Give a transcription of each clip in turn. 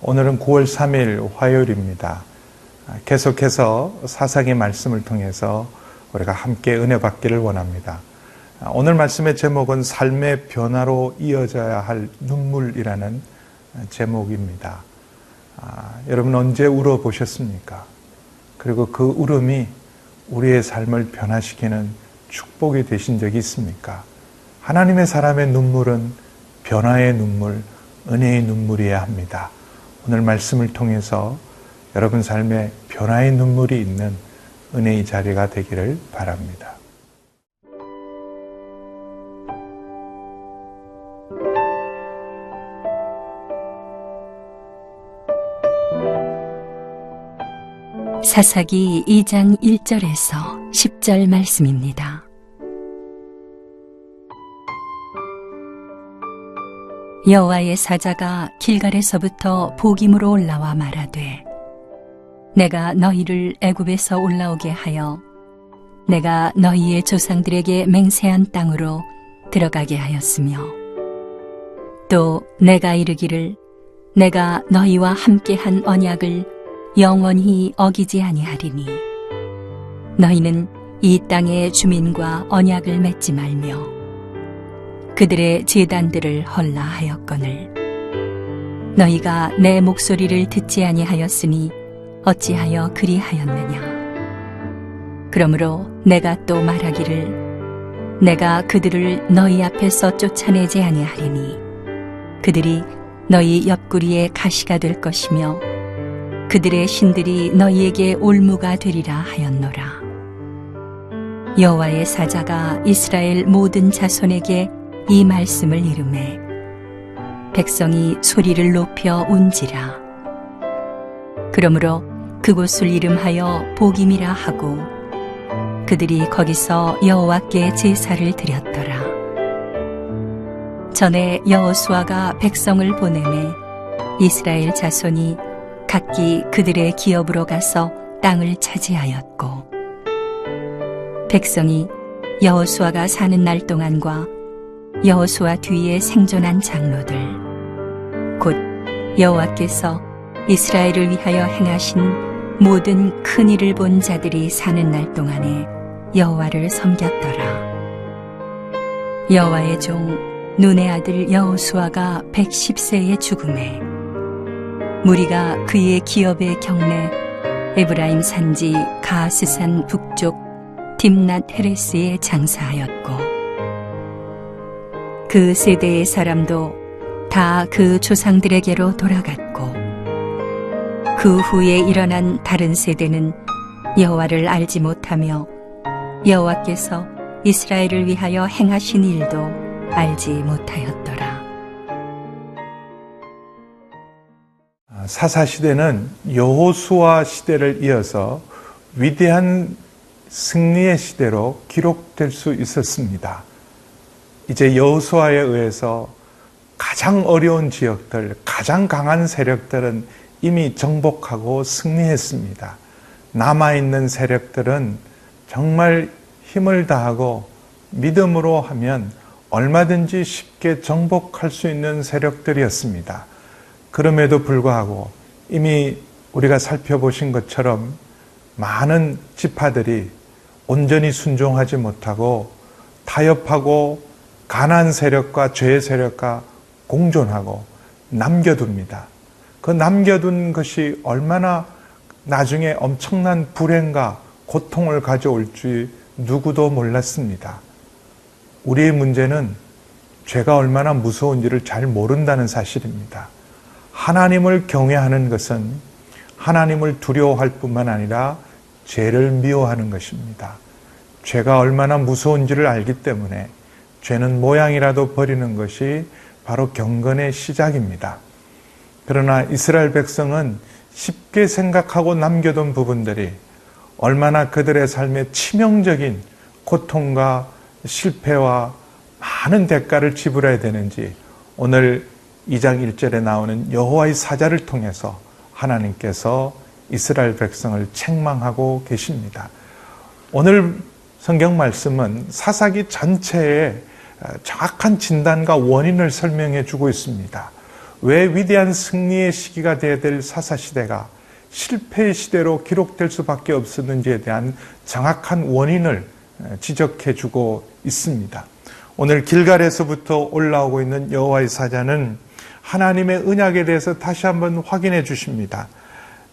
오늘은 9월 3일 화요일입니다. 계속해서 사사기 말씀을 통해서 우리가 함께 은혜 받기를 원합니다. 오늘 말씀의 제목은 삶의 변화로 이어져야 할 눈물이라는 제목입니다. 여러분 언제 울어보셨습니까? 그리고 그 울음이 우리의 삶을 변화시키는 축복이 되신 적이 있습니까? 하나님의 사람의 눈물은 변화의 눈물, 은혜의 눈물이어야 합니다. 오늘 말씀을 통해서 여러분 삶에 변화의 눈물이 있는 은혜의 자리가 되기를 바랍니다. 사사기 2장 1절에서 10절 말씀입니다. 여호와의 사자가 길갈에서부터 보김으로 올라와 말하되 내가 너희를 애굽에서 올라오게 하여 내가 너희의 조상들에게 맹세한 땅으로 들어가게 하였으며 또 내가 이르기를 내가 너희와 함께한 언약을 영원히 어기지 아니하리니 너희는 이 땅의 주민과 언약을 맺지 말며 그들의 제단들을 헐라 하였거늘 너희가 내 목소리를 듣지 아니하였으니 어찌하여 그리하였느냐. 그러므로 내가 또 말하기를 내가 그들을 너희 앞에서 쫓아내지 아니하리니 그들이 너희 옆구리에 가시가 될 것이며 그들의 신들이 너희에게 올무가 되리라 하였노라. 여호와의 사자가 이스라엘 모든 자손에게 이 말씀을 이르매 백성이 소리를 높여 운지라. 그러므로 그곳을 이름하여 보김이라 하고 그들이 거기서 여호와께 제사를 드렸더라. 전에 여호수아가 백성을 보내매 이스라엘 자손이 각기 그들의 기업으로 가서 땅을 차지하였고 백성이 여호수아가 사는 날 동안과 여호수아 뒤에 생존한 장로들 곧 여호와께서 이스라엘을 위하여 행하신 모든 큰 일을 본 자들이 사는 날 동안에 여호와를 섬겼더라. 여호와의 종 눈의 아들 여호수아가 110세에 죽음에 무리가 그의 기업의 경내 에브라임 산지 가스산 북쪽 딥낫 헤레스에 장사하였고 그 세대의 사람도 다 그 조상들에게로 돌아갔고 그 후에 일어난 다른 세대는 여호와를 알지 못하며 여호와께서 이스라엘을 위하여 행하신 일도 알지 못하였더라. 사사시대는 여호수아 시대를 이어서 위대한 승리의 시대로 기록될 수 있었습니다. 이제 여호수아에 의해서 가장 어려운 지역들, 가장 강한 세력들은 이미 정복하고 승리했습니다. 남아있는 세력들은 정말 힘을 다하고 믿음으로 하면 얼마든지 쉽게 정복할 수 있는 세력들이었습니다. 그럼에도 불구하고 이미 우리가 살펴보신 것처럼 많은 지파들이 온전히 순종하지 못하고 타협하고 가난 세력과 죄의 세력과 공존하고 남겨둡니다. 그 남겨둔 것이 얼마나 나중에 엄청난 불행과 고통을 가져올지 누구도 몰랐습니다. 우리의 문제는 죄가 얼마나 무서운지를 잘 모른다는 사실입니다. 하나님을 경외하는 것은 하나님을 두려워할 뿐만 아니라 죄를 미워하는 것입니다. 죄가 얼마나 무서운지를 알기 때문에 죄는 모양이라도 버리는 것이 바로 경건의 시작입니다. 그러나 이스라엘 백성은 쉽게 생각하고 남겨둔 부분들이 얼마나 그들의 삶에 치명적인 고통과 실패와 많은 대가를 지불해야 되는지 오늘 2장 1절에 나오는 여호와의 사자를 통해서 하나님께서 이스라엘 백성을 책망하고 계십니다. 오늘 성경 말씀은 사사기 전체의 정확한 진단과 원인을 설명해 주고 있습니다. 왜 위대한 승리의 시기가 되어야 될 사사시대가 실패의 시대로 기록될 수밖에 없었는지에 대한 정확한 원인을 지적해 주고 있습니다. 오늘 길갈에서부터 올라오고 있는 여호와의 사자는 하나님의 언약에 대해서 다시 한번 확인해 주십니다.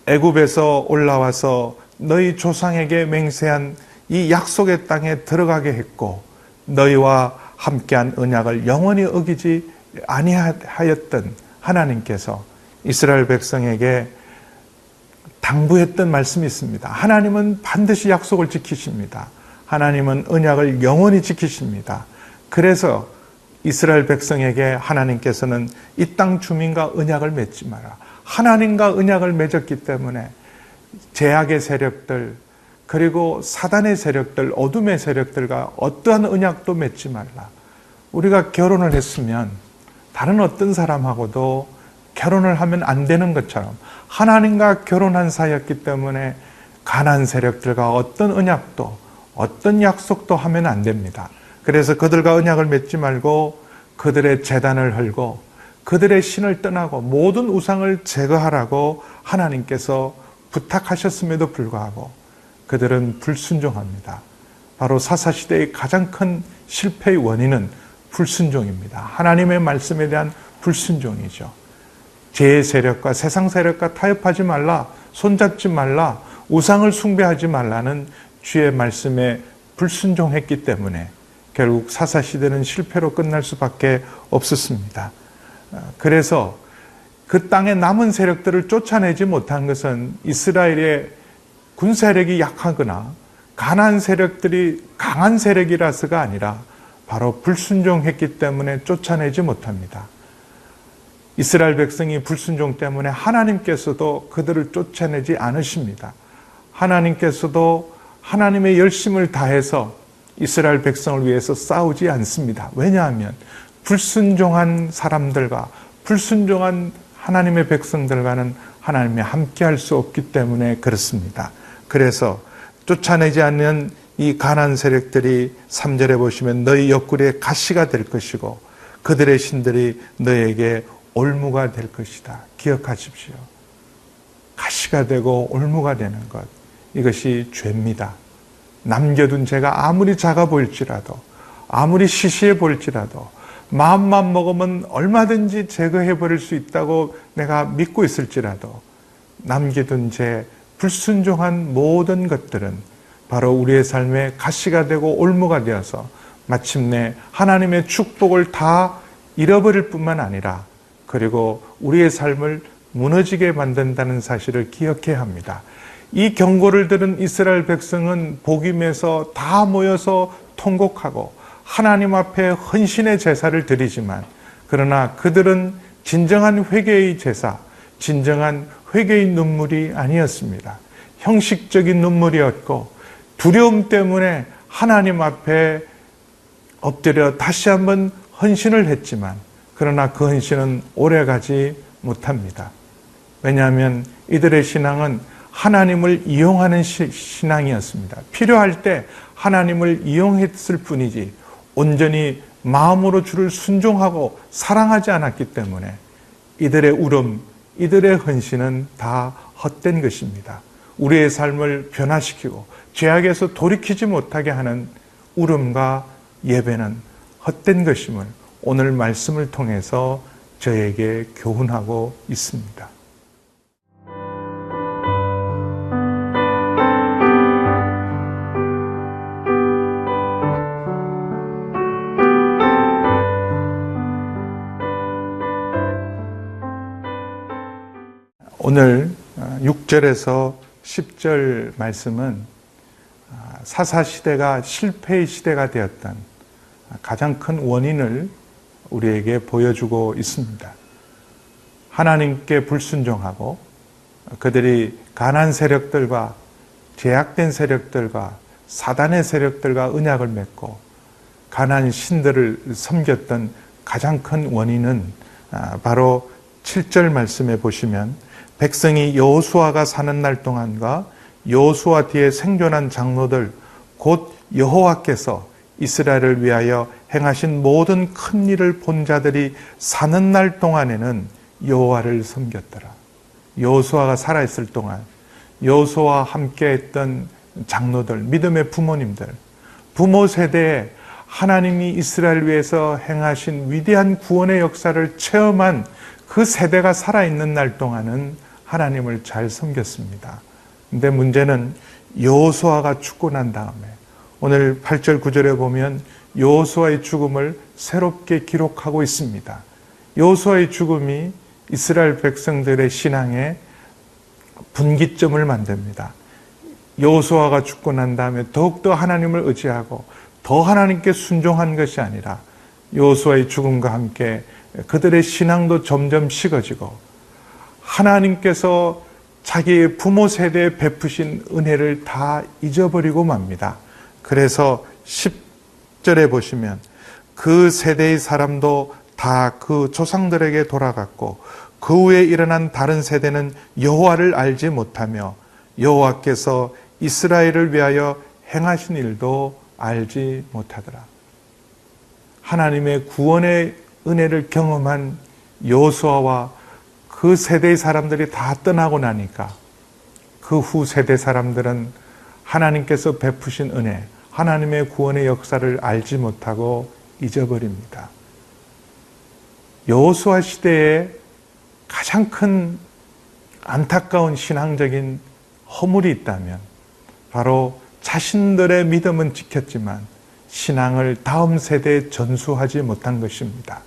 애굽에서 올라와서 너희 조상에게 맹세한 이 약속의 땅에 들어가게 했고 너희와 함께한 언약을 영원히 어기지 아니하였던 하나님께서 이스라엘 백성에게 당부했던 말씀이 있습니다. 하나님은 반드시 약속을 지키십니다. 하나님은 언약을 영원히 지키십니다. 그래서 이스라엘 백성에게 하나님께서는 이 땅 주민과 언약을 맺지 마라. 하나님과 언약을 맺었기 때문에 제약의 세력들 그리고 사단의 세력들, 어둠의 세력들과 어떠한 언약도 맺지 말라. 우리가 결혼을 했으면 다른 어떤 사람하고도 결혼을 하면 안 되는 것처럼 하나님과 결혼한 사이였기 때문에 가난 세력들과 어떤 언약도 어떤 약속도 하면 안 됩니다. 그래서 그들과 언약을 맺지 말고 그들의 제단을 헐고 그들의 신을 떠나고 모든 우상을 제거하라고 하나님께서 부탁하셨음에도 불구하고 그들은 불순종합니다. 바로 사사시대의 가장 큰 실패의 원인은 불순종입니다. 하나님의 말씀에 대한 불순종이죠. 죄의 세력과 세상 세력과 타협하지 말라, 손잡지 말라, 우상을 숭배하지 말라는 주의 말씀에 불순종했기 때문에 결국 사사시대는 실패로 끝날 수밖에 없었습니다. 그래서 그 땅에 남은 세력들을 쫓아내지 못한 것은 이스라엘의 군세력이 약하거나 가난한 세력들이 강한 세력이라서가 아니라 바로 불순종했기 때문에 쫓아내지 못합니다. 이스라엘 백성이 불순종 때문에 하나님께서도 그들을 쫓아내지 않으십니다. 하나님께서도 하나님의 열심을 다해서 이스라엘 백성을 위해서 싸우지 않습니다. 왜냐하면 불순종한 사람들과 불순종한 하나님의 백성들과는 하나님이 함께할 수 없기 때문에 그렇습니다. 그래서 쫓아내지 않는 이 가난 세력들이 3절에 보시면 너희 옆구리에 가시가 될 것이고 그들의 신들이 너에게 올무가 될 것이다. 기억하십시오. 가시가 되고 올무가 되는 것, 이것이 죄입니다. 남겨둔 죄가 아무리 작아 보일지라도 아무리 시시해 보일지라도 마음만 먹으면 얼마든지 제거해버릴 수 있다고 내가 믿고 있을지라도 남겨둔 죄, 불순종한 모든 것들은 바로 우리의 삶에 가시가 되고 올무가 되어서 마침내 하나님의 축복을 다 잃어버릴 뿐만 아니라 그리고 우리의 삶을 무너지게 만든다는 사실을 기억해야 합니다. 이 경고를 들은 이스라엘 백성은 복임에서 다 모여서 통곡하고 하나님 앞에 헌신의 제사를 드리지만 그러나 그들은 진정한 회개의 제사, 진정한 회개의 눈물이 아니었습니다. 형식적인 눈물이었고 두려움 때문에 하나님 앞에 엎드려 다시 한번 헌신을 했지만 그러나 그 헌신은 오래가지 못합니다. 왜냐하면 이들의 신앙은 하나님을 이용하는 신앙이었습니다. 필요할 때 하나님을 이용했을 뿐이지 온전히 마음으로 주를 순종하고 사랑하지 않았기 때문에 이들의 울음, 이들의 헌신은 다 헛된 것입니다. 우리의 삶을 변화시키고 죄악에서 돌이키지 못하게 하는 울음과 예배는 헛된 것임을 오늘 말씀을 통해서 저에게 교훈하고 있습니다. 오늘 6절에서 10절 말씀은 사사시대가 실패의 시대가 되었던 가장 큰 원인을 우리에게 보여주고 있습니다. 하나님께 불순종하고 그들이 가난 세력들과 제약된 세력들과 사단의 세력들과 언약을 맺고 가난 신들을 섬겼던 가장 큰 원인은 바로 7절 말씀에 보시면 백성이 여호수아가 사는 날 동안과 여호수아 뒤에 생존한 장로들 곧 여호와께서 이스라엘을 위하여 행하신 모든 큰 일을 본 자들이 사는 날 동안에는 여호와를 섬겼더라. 여호수아가 살아있을 동안 여호수아와 함께 했던 장로들, 믿음의 부모님들, 부모 세대에 하나님이 이스라엘 위해서 행하신 위대한 구원의 역사를 체험한 그 세대가 살아있는 날 동안은 하나님을 잘 섬겼습니다. 근데 문제는 여호수아가 죽고 난 다음에 오늘 8절 9절에 보면 여호수아의 죽음을 새롭게 기록하고 있습니다. 여호수아의 죽음이 이스라엘 백성들의 신앙에 분기점을 만듭니다. 여호수아가 죽고 난 다음에 더욱더 하나님을 의지하고 더 하나님께 순종한 것이 아니라 여호수아의 죽음과 함께 그들의 신앙도 점점 식어지고 하나님께서 자기의 부모 세대에 베푸신 은혜를 다 잊어버리고 맙니다. 그래서 10절에 보시면 그 세대의 사람도 다 그 조상들에게 돌아갔고 그 후에 일어난 다른 세대는 여호와를 알지 못하며 여호와께서 이스라엘을 위하여 행하신 일도 알지 못하더라. 하나님의 구원의 은혜를 경험한 여호수아와 그 세대의 사람들이 다 떠나고 나니까 그 후 세대 사람들은 하나님께서 베푸신 은혜, 하나님의 구원의 역사를 알지 못하고 잊어버립니다. 여호수아 시대에 가장 큰 안타까운 신앙적인 허물이 있다면 바로 자신들의 믿음은 지켰지만 신앙을 다음 세대에 전수하지 못한 것입니다.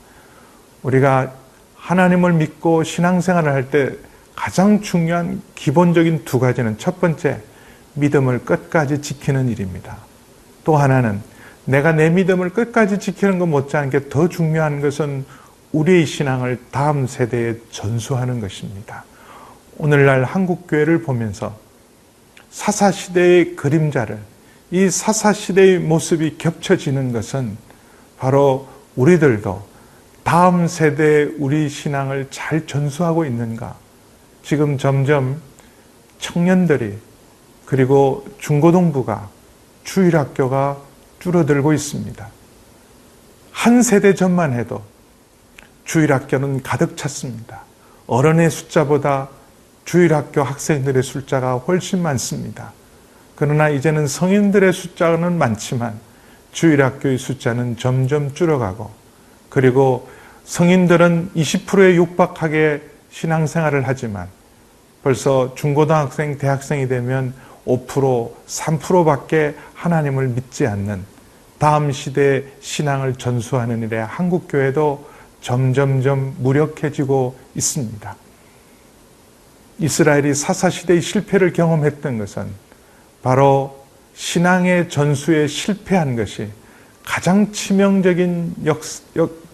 우리가 하나님을 믿고 신앙생활을 할 때 가장 중요한 기본적인 두 가지는 첫 번째, 믿음을 끝까지 지키는 일입니다. 또 하나는 내가 내 믿음을 끝까지 지키는 것 못지않게 더 중요한 것은 우리의 신앙을 다음 세대에 전수하는 것입니다. 오늘날 한국교회를 보면서 사사시대의 그림자를, 이 사사시대의 모습이 겹쳐지는 것은 바로 우리들도 다음 세대에 우리 신앙을 잘 전수하고 있는가? 지금 점점 청년들이 그리고 중고등부가 주일학교가 줄어들고 있습니다. 한 세대 전만 해도 주일학교는 가득 찼습니다. 어른의 숫자보다 주일학교 학생들의 숫자가 훨씬 많습니다. 그러나 이제는 성인들의 숫자는 많지만 주일학교의 숫자는 점점 줄어가고 그리고 성인들은 20%에 육박하게 신앙생활을 하지만 벌써 중고등학생, 대학생이 되면 5%, 3%밖에 하나님을 믿지 않는 다음 시대의 신앙을 전수하는 일에 한국교회도 점점점 무력해지고 있습니다. 이스라엘이 사사시대의 실패를 경험했던 것은 바로 신앙의 전수에 실패한 것이 가장 치명적인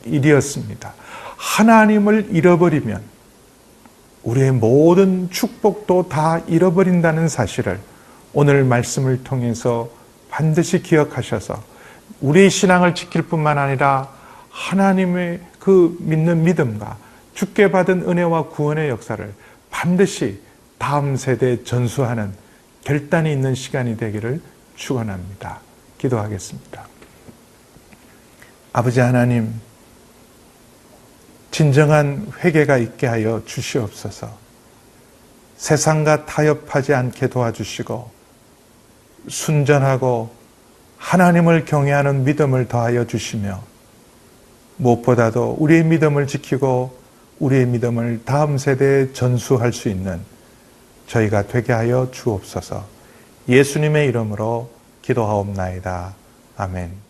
일이었습니다. 하나님을 잃어버리면 우리의 모든 축복도 다 잃어버린다는 사실을 오늘 말씀을 통해서 반드시 기억하셔서 우리의 신앙을 지킬 뿐만 아니라 하나님의 그 믿는 믿음과 주께 받은 은혜와 구원의 역사를 반드시 다음 세대에 전수하는 결단이 있는 시간이 되기를 축원합니다. 기도하겠습니다. 아버지 하나님, 진정한 회개가 있게 하여 주시옵소서. 세상과 타협하지 않게 도와주시고 순전하고 하나님을 경외하는 믿음을 더하여 주시며 무엇보다도 우리의 믿음을 지키고 우리의 믿음을 다음 세대에 전수할 수 있는 저희가 되게 하여 주옵소서. 예수님의 이름으로 기도하옵나이다. 아멘.